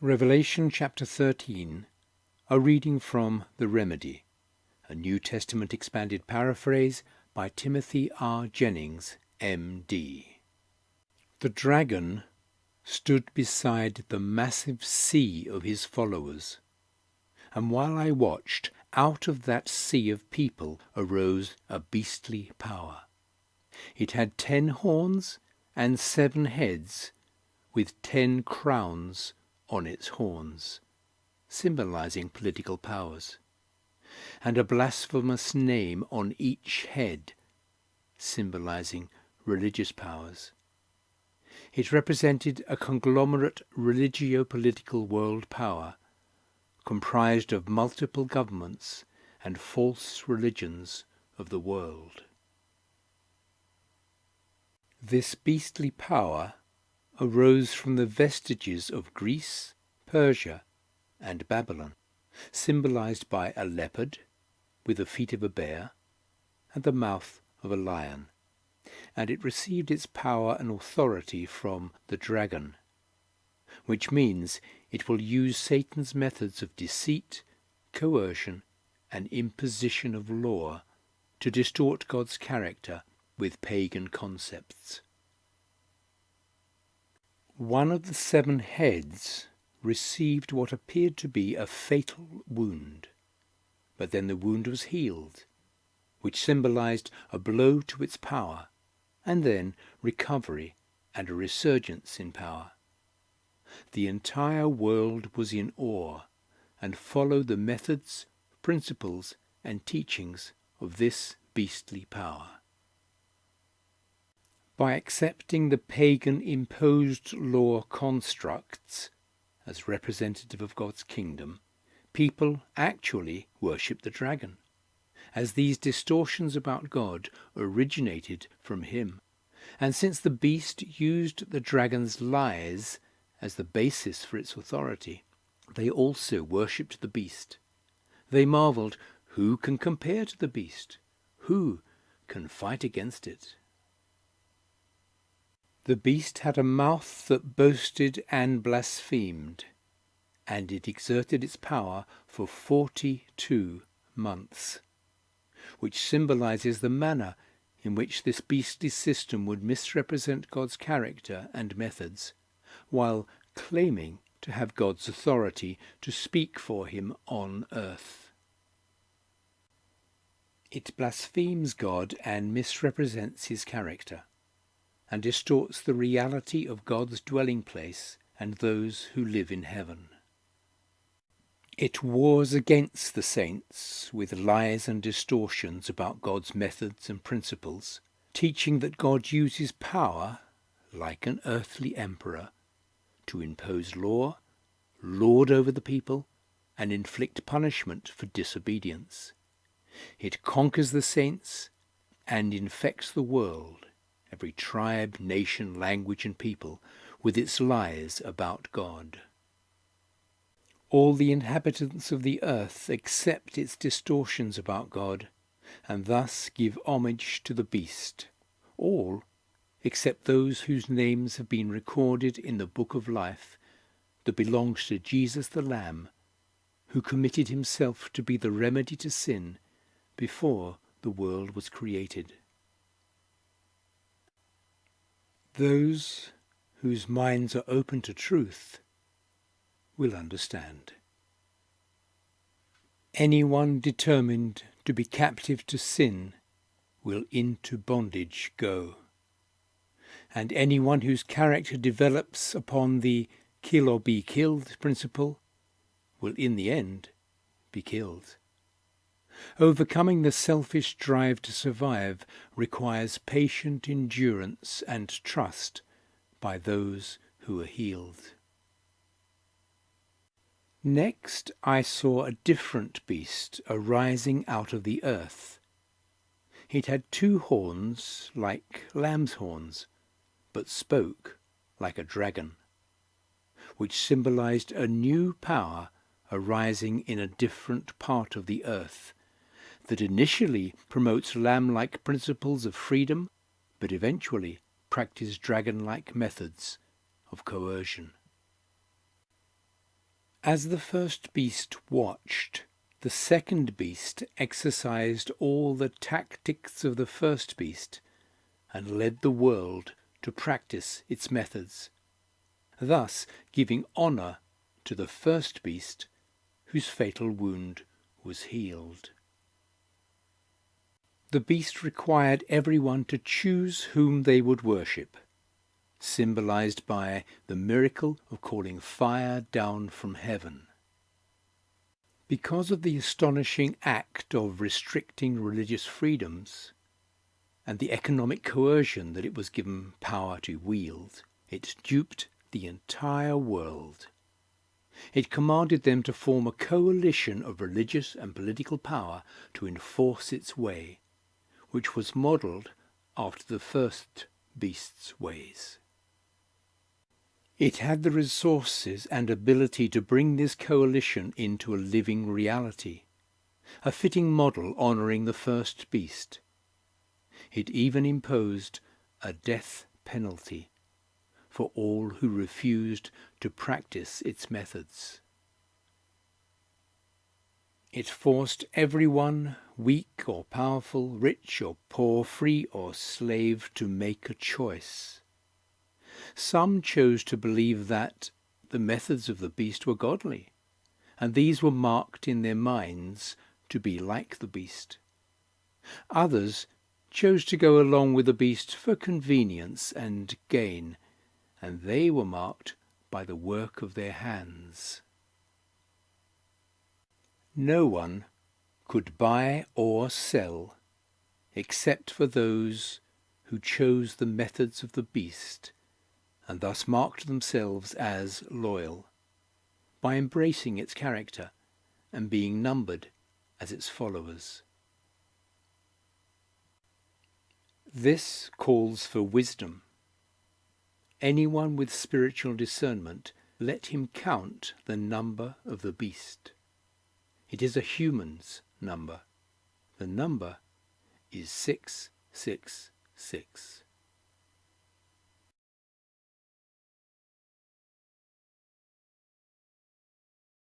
Revelation chapter 13, a reading from The Remedy, a New Testament expanded paraphrase by Timothy R Jennings M.D. The dragon stood beside the massive sea of his followers, and while I watched, out of that sea of people arose a beastly power. It had 10 horns and 7 heads, with 10 crowns on its horns, symbolizing political powers, and a blasphemous name on each head, symbolizing religious powers. It represented a conglomerate religiopolitical world power, comprised of multiple governments and false religions of the world. This beastly power arose from the vestiges of Greece, Persia and Babylon, symbolized by a leopard with the feet of a bear and the mouth of a lion, and it received its power and authority from the dragon, which means it will use Satan's methods of deceit, coercion and imposition of law to distort God's character with pagan concepts. One of the 7 heads received what appeared to be a fatal wound, but then the wound was healed, which symbolized a blow to its power, and then recovery and a resurgence in power. The entire world was in awe and followed the methods, principles, and teachings of this beastly power. By accepting the pagan imposed law constructs as representative of God's kingdom, people actually worship the dragon, as these distortions about God originated from him. And since the beast used the dragon's lies as the basis for its authority, they also worshipped the beast. They marveled, who can compare to the beast? Who can fight against it? The beast had a mouth that boasted and blasphemed, and it exerted its power for 42 months, which symbolizes the manner in which this beastly system would misrepresent God's character and methods, while claiming to have God's authority to speak for him on earth. It blasphemes God and misrepresents his character, and distorts the reality of God's dwelling place and those who live in heaven. It wars against the saints with lies and distortions about God's methods and principles, teaching that God uses power, like an earthly emperor, to impose law, lord over the people, and inflict punishment for disobedience. It conquers the saints and infects the world, every tribe, nation, language, and people, with its lies about God. All the inhabitants of the earth accept its distortions about God, and thus give homage to the beast, all except those whose names have been recorded in the book of life that belongs to Jesus the Lamb, who committed himself to be the remedy to sin before the world was created. Those whose minds are open to truth will understand. Anyone determined to be captive to sin will into bondage go, and anyone whose character develops upon the kill or be killed principle will in the end be killed. Overcoming the selfish drive to survive requires patient endurance and trust by those who are healed. Next I saw a different beast arising out of the earth. It had 2 horns like lamb's horns, but spoke like a dragon, which symbolized a new power arising in a different part of the earth, that initially promotes lamb-like principles of freedom, but eventually practice dragon-like methods of coercion. As the first beast watched, the second beast exercised all the tactics of the first beast and led the world to practice its methods, thus giving honour to the first beast whose fatal wound was healed. The beast required everyone to choose whom they would worship, symbolized by the miracle of calling fire down from heaven. Because of the astonishing act of restricting religious freedoms and the economic coercion that it was given power to wield, it duped the entire world. It commanded them to form a coalition of religious and political power to enforce its way, which was modelled after the first beast's ways. It had the resources and ability to bring this coalition into a living reality, a fitting model honouring the first beast. It even imposed a death penalty for all who refused to practice its methods. It forced everyone, weak or powerful, rich or poor, free or slave, to make a choice. Some chose to believe that the methods of the beast were godly, and these were marked in their minds to be like the beast. Others chose to go along with the beast for convenience and gain, and they were marked by the work of their hands. No one could buy or sell except for those who chose the methods of the beast and thus marked themselves as loyal, by embracing its character and being numbered as its followers. This calls for wisdom. Anyone with spiritual discernment, let him count the number of the beast. It is a human's number. The number is 666.